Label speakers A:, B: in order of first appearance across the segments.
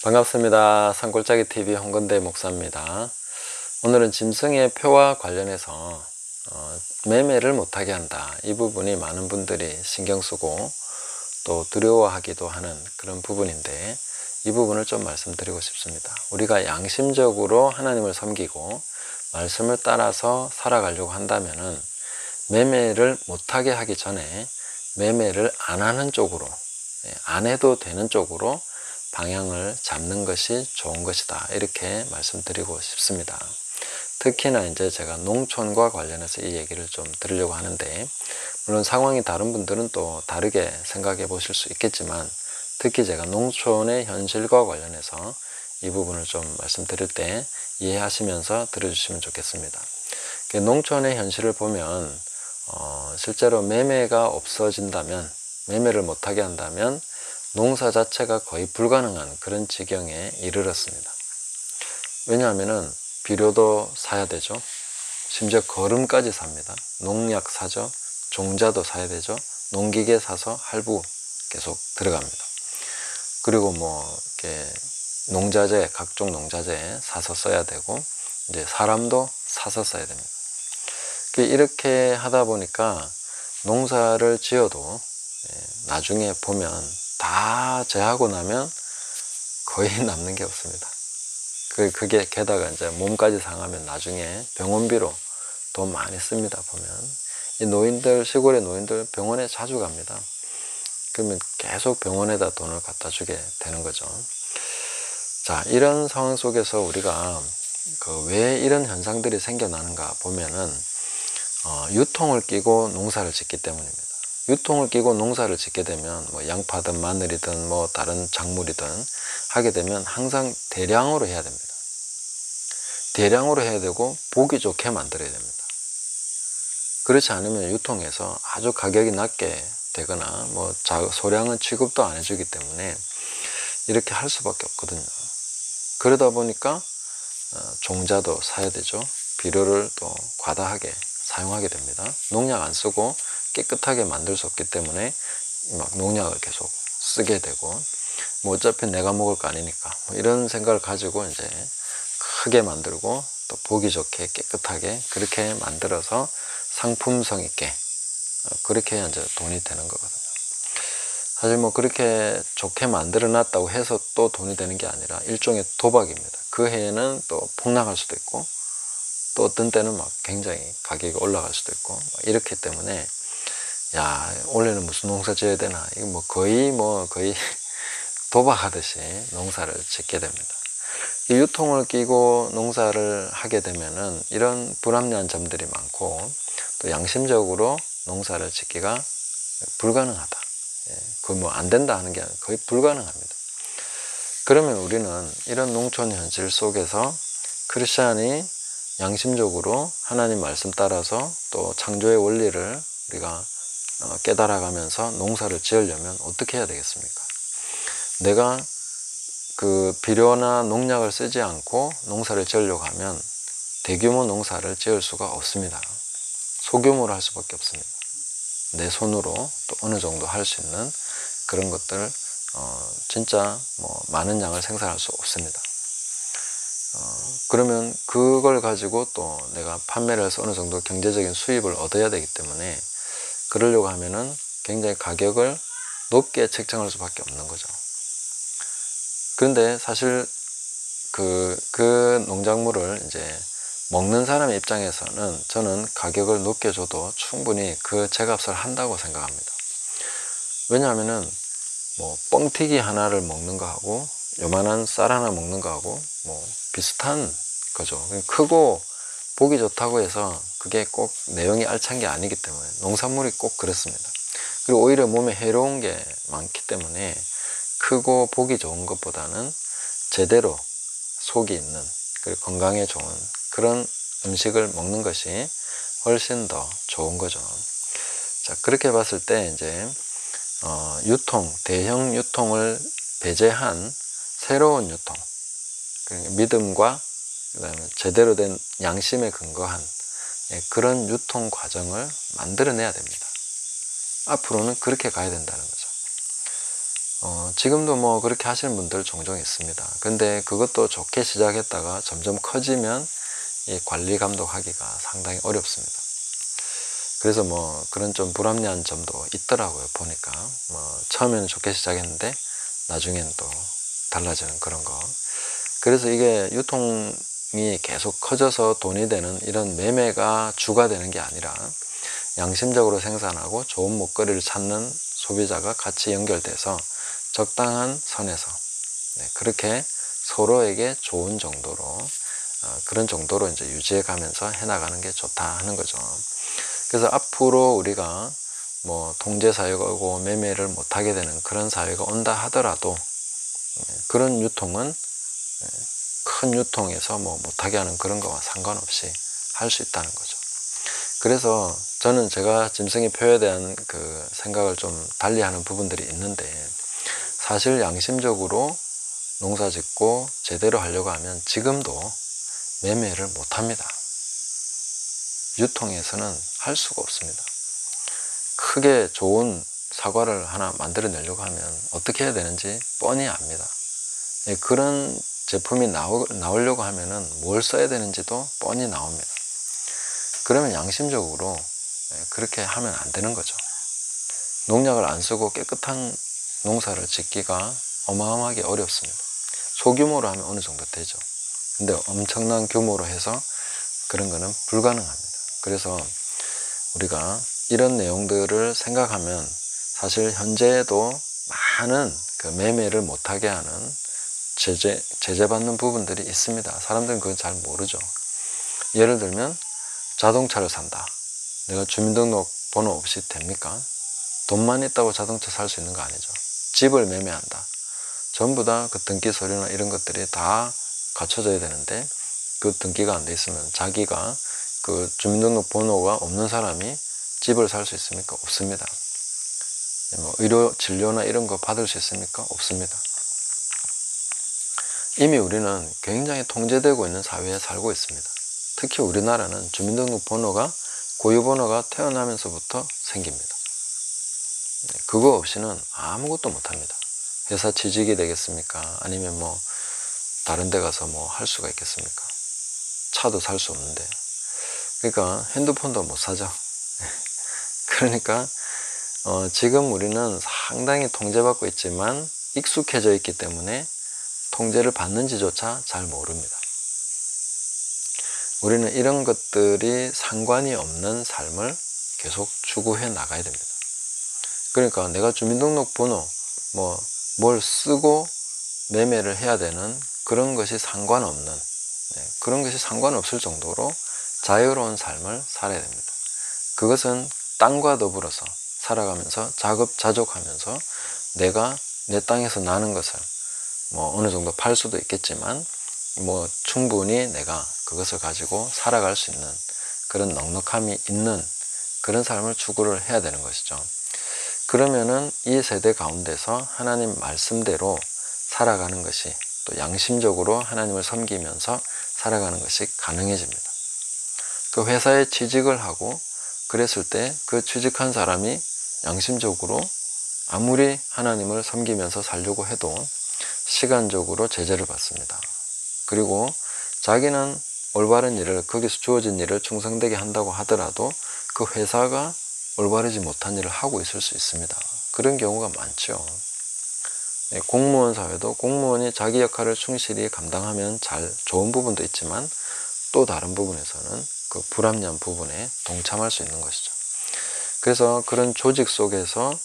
A: 반갑습니다. 산골짜기TV 홍건대 목사입니다. 오늘은 짐승의 표와 관련해서 매매를 못하게 한다, 이 부분이 많은 분들이 신경 쓰고 또 두려워하기도 하는 그런 부분인데, 이 부분을 좀 말씀드리고 싶습니다. 우리가 양심적으로 하나님을 섬기고 말씀을 따라서 살아가려고 한다면은 매매를 못하게 하기 전에 매매를 안 하는 쪽으로, 안 해도 되는 쪽으로 방향을 잡는 것이 좋은 것이다, 이렇게 말씀드리고 싶습니다. 특히나 이제 제가 농촌과 관련해서 이 얘기를 좀 드리려고 하는데, 물론 상황이 다른 분들은 또 다르게 생각해 보실 수 있겠지만, 특히 제가 농촌의 현실과 관련해서 이 부분을 좀 말씀드릴 때 이해하시면서 들어주시면 좋겠습니다. 농촌의 현실을 보면 실제로 매매가 없어진다면, 매매를 못하게 한다면 농사 자체가 거의 불가능한 그런 지경에 이르렀습니다. 왜냐하면 비료도 사야 되죠. 심지어 거름까지 삽니다. 농약 사죠. 종자도 사야 되죠. 농기계 사서 할부 계속 들어갑니다. 그리고 이렇게 농자재, 각종 농자재 사서 써야 되고, 이제 사람도 사서 써야 됩니다. 이렇게 하다 보니까 농사를 지어도 나중에 보면 다 제하고 나면 거의 남는 게 없습니다. 그게 게다가 이제 몸까지 상하면 나중에 병원비로 돈 많이 씁니다. 보면 이 노인들, 시골의 노인들 병원에 자주 갑니다. 그러면 계속 병원에다 돈을 갖다 주게 되는 거죠. 자, 이런 상황 속에서 우리가 왜 이런 현상들이 생겨나는가 보면은 유통을 끼고 농사를 짓기 때문입니다. 유통을 끼고 농사를 짓게 되면 양파든 마늘이든 다른 작물이든 하게 되면 항상 대량으로 해야 됩니다. 대량으로 해야 되고 보기 좋게 만들어야 됩니다. 그렇지 않으면 유통해서 아주 가격이 낮게 되거나 소량은 취급도 안 해주기 때문에 이렇게 할 수밖에 없거든요. 그러다 보니까 종자도 사야 되죠. 비료를 또 과다하게 사용하게 됩니다. 농약 안 쓰고 깨끗하게 만들 수 없기 때문에 농약을 계속 쓰게 되고, 어차피 내가 먹을 거 아니니까 이런 생각을 가지고 이제 크게 만들고 또 보기 좋게 깨끗하게 그렇게 만들어서 상품성 있게 그렇게 이제 돈이 되는 거거든요. 사실 그렇게 좋게 만들어 놨다고 해서 또 돈이 되는 게 아니라 일종의 도박입니다. 그 해에는 또 폭락할 수도 있고, 또 어떤 때는 굉장히 가격이 올라갈 수도 있고, 이렇기 때문에 야, 올해는 무슨 농사 지어야 되나, 이거 거의 도박하듯이 농사를 짓게 됩니다. 이 유통을 끼고 농사를 하게 되면은 이런 불합리한 점들이 많고, 또 양심적으로 농사를 짓기가 불가능하다. 안 된다 하는 게 아니라 거의 불가능합니다. 그러면 우리는 이런 농촌 현실 속에서 크리스찬이 양심적으로 하나님 말씀 따라서 또 창조의 원리를 우리가 깨달아가면서 농사를 지으려면 어떻게 해야 되겠습니까? 내가 비료나 농약을 쓰지 않고 농사를 지으려고 하면 대규모 농사를 지을 수가 없습니다. 소규모로 할 수밖에 없습니다. 내 손으로 또 어느 정도 할 수 있는 그런 것들, 진짜 많은 양을 생산할 수 없습니다. 그러면 그걸 가지고 또 내가 판매를 해서 어느 정도 경제적인 수입을 얻어야 되기 때문에, 그러려고 하면은 굉장히 가격을 높게 책정할 수밖에 없는 거죠. 그런데 사실 그 농작물을 이제 먹는 사람의 입장에서는 저는 가격을 높게 줘도 충분히 그 제값을 한다고 생각합니다. 왜냐하면은 뻥튀기 하나를 먹는 거하고 요만한 쌀 하나 먹는 거하고 비슷한 거죠. 크고 보기 좋다고 해서 그게 꼭 내용이 알찬 게 아니기 때문에, 농산물이 꼭 그렇습니다. 그리고 오히려 몸에 해로운 게 많기 때문에 크고 보기 좋은 것보다는 제대로 속이 있는, 그리고 건강에 좋은 그런 음식을 먹는 것이 훨씬 더 좋은 거죠. 자, 그렇게 봤을 때 이제 대형 유통을 배제한 새로운 유통, 믿음과 그다음에 제대로 된 양심에 근거한 그런 유통 과정을 만들어내야 됩니다. 앞으로는 그렇게 가야 된다는 거죠. 지금도 뭐 그렇게 하시는 분들 종종 있습니다. 근데 그것도 좋게 시작했다가 점점 커지면 이 관리 감독하기가 상당히 어렵습니다. 그래서 뭐 그런 좀 불합리한 점도 있더라고요. 보니까 뭐 처음에는 좋게 시작했는데 나중엔 또 달라지는 그런 거. 그래서 이게 유통이 계속 커져서 돈이 되는 이런 매매가 주가 되는 게 아니라 양심적으로 생산하고 좋은 먹거리를 찾는 소비자가 같이 연결돼서 적당한 선에서 그렇게 서로에게 좋은 정도로 그런 정도로 이제 유지해 가면서 해나가는 게 좋다 하는 거죠. 그래서 앞으로 우리가 뭐 통제 사회고 매매를 못하게 되는 그런 사회가 온다 하더라도 그런 유통은 큰 유통에서 뭐 못하게 하는 그런 거와 상관없이 할 수 있다는 거죠. 그래서 저는 제가 짐승의 표에 대한 그 생각을 좀 달리하는 부분들이 있는데, 사실 양심적으로 농사 짓고 제대로 하려고 하면 지금도 매매를 못합니다. 유통에서는 할 수가 없습니다. 크게 좋은 사과를 하나 만들어내려고 하면 어떻게 해야 되는지 뻔히 압니다. 그런 제품이 나오려고 하면은 뭘 써야 되는지도 뻔히 나옵니다. 그러면 양심적으로 그렇게 하면 안 되는 거죠. 농약을 안 쓰고 깨끗한 농사를 짓기가 어마어마하게 어렵습니다. 소규모로 하면 어느 정도 되죠. 근데 엄청난 규모로 해서 그런 거는 불가능합니다. 그래서 우리가 이런 내용들을 생각하면 사실 현재에도 많은 그 매매를 못하게 하는 제재받는 부분들이 있습니다. 사람들은 그건 잘 모르죠. 예를 들면 자동차를 산다. 내가 주민등록번호 없이 됩니까? 돈만 있다고 자동차 살 수 있는 거 아니죠. 집을 매매한다. 전부 다 그 등기 서류나 이런 것들이 다 갖춰져야 되는데 그 등기가 안 돼 있으면 자기가 그 주민등록번호가 없는 사람이 집을 살 수 있습니까? 없습니다. 뭐 의료 진료나 이런 거 받을 수 있습니까? 없습니다. 이미 우리는 굉장히 통제되고 있는 사회에 살고 있습니다. 특히 우리나라는 주민등록번호가 고유번호가 태어나면서부터 생깁니다. 그거 없이는 아무것도 못합니다. 회사 취직이 되겠습니까? 아니면 뭐 다른 데 가서 뭐 할 수가 있겠습니까? 차도 살 수 없는데. 그러니까 핸드폰도 못 사죠. 그러니까 지금 우리는 상당히 통제받고 있지만 익숙해져 있기 때문에 통제를 받는지조차 잘 모릅니다. 우리는 이런 것들이 상관이 없는 삶을 계속 추구해 나가야 됩니다. 그러니까 내가 주민등록번호 뭘 쓰고 매매를 해야 되는 그런 것이 상관없는, 그런 것이 상관없을 정도로 자유로운 삶을 살아야 됩니다. 그것은 땅과 더불어서 살아가면서 자급자족하면서 내가 내 땅에서 나는 것을 뭐 어느 정도 팔 수도 있겠지만 뭐 충분히 내가 그것을 가지고 살아갈 수 있는 그런 넉넉함이 있는 그런 삶을 추구를 해야 되는 것이죠. 그러면은 이 세대 가운데서 하나님 말씀대로 살아가는 것이, 또 양심적으로 하나님을 섬기면서 살아가는 것이 가능해집니다. 그 회사에 취직을 하고 그랬을 때 그 취직한 사람이 양심적으로 아무리 하나님을 섬기면서 살려고 해도 시간적으로 제재를 받습니다. 그리고 자기는 올바른 일을, 거기서 주어진 일을 충성되게 한다고 하더라도 그 회사가 올바르지 못한 일을 하고 있을 수 있습니다. 그런 경우가 많죠. 공무원 사회도 공무원이 자기 역할을 충실히 감당하면 좋은 부분도 있지만 또 다른 부분에서는 그 불합리한 부분에 동참할 수 있는 것이죠. 그래서 그런 조직 속에서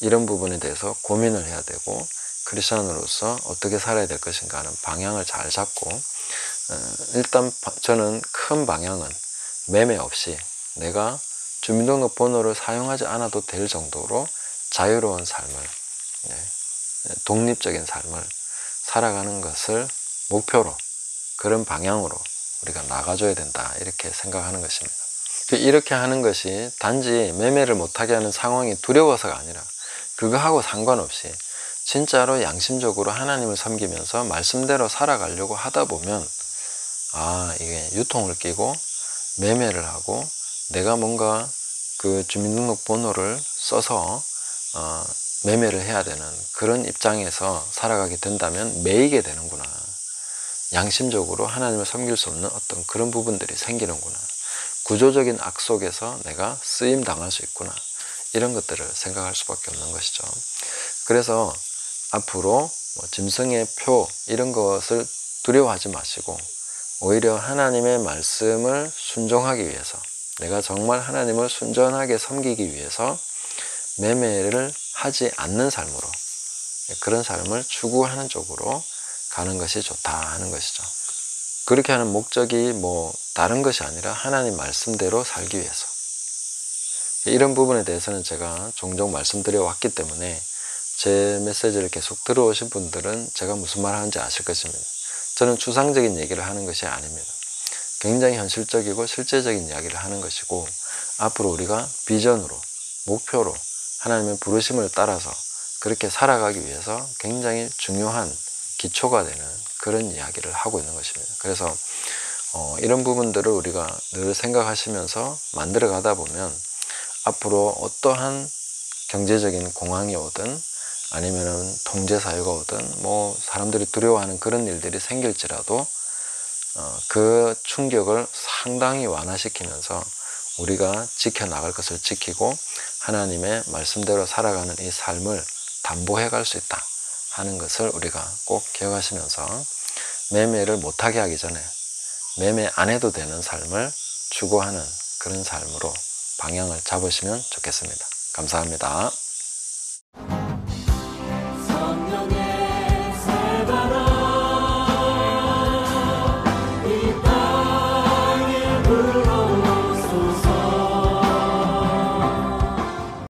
A: 이런 부분에 대해서 고민을 해야 되고, 크리스천으로서 어떻게 살아야 될 것인가 하는 방향을 잘 잡고, 일단 저는 큰 방향은 매매 없이 내가 주민등록번호를 사용하지 않아도 될 정도로 자유로운 삶을, 독립적인 삶을 살아가는 것을 목표로, 그런 방향으로 우리가 나가줘야 된다, 이렇게 생각하는 것입니다. 이렇게 하는 것이 단지 매매를 못하게 하는 상황이 두려워서가 아니라 그거하고 상관없이 진짜로 양심적으로 하나님을 섬기면서 말씀대로 살아가려고 하다 보면 이게 유통을 끼고 매매를 하고 내가 뭔가 그 주민등록번호를 써서 매매를 해야 되는 그런 입장에서 살아가게 된다면 매이게 되는구나. 양심적으로 하나님을 섬길 수 없는 어떤 그런 부분들이 생기는구나. 구조적인 악 속에서 내가 쓰임 당할 수 있구나. 이런 것들을 생각할 수밖에 없는 것이죠. 그래서 앞으로 짐승의 표 이런 것을 두려워하지 마시고 오히려 하나님의 말씀을 순종하기 위해서, 내가 정말 하나님을 순전하게 섬기기 위해서 매매를 하지 않는 삶으로, 그런 삶을 추구하는 쪽으로 가는 것이 좋다 하는 것이죠. 그렇게 하는 목적이 다른 것이 아니라 하나님 말씀대로 살기 위해서. 이런 부분에 대해서는 제가 종종 말씀드려 왔기 때문에 제 메시지를 계속 들어오신 분들은 제가 무슨 말 하는지 아실 것입니다. 저는 추상적인 얘기를 하는 것이 아닙니다. 굉장히 현실적이고 실제적인 이야기를 하는 것이고, 앞으로 우리가 비전으로, 목표로 하나님의 부르심을 따라서 그렇게 살아가기 위해서 굉장히 중요한 기초가 되는 그런 이야기를 하고 있는 것입니다. 그래서 이런 부분들을 우리가 늘 생각하시면서 만들어 가다 보면 앞으로 어떠한 경제적인 공황이 오든 아니면은 통제 사유가 오든 사람들이 두려워하는 그런 일들이 생길지라도 그 충격을 상당히 완화시키면서 우리가 지켜나갈 것을 지키고 하나님의 말씀대로 살아가는 이 삶을 담보해 갈 수 있다 하는 것을 우리가 꼭 기억하시면서 매매를 못하게 하기 전에 매매 안 해도 되는 삶을 추구하는 그런 삶으로 방향을 잡으시면 좋겠습니다. 감사합니다.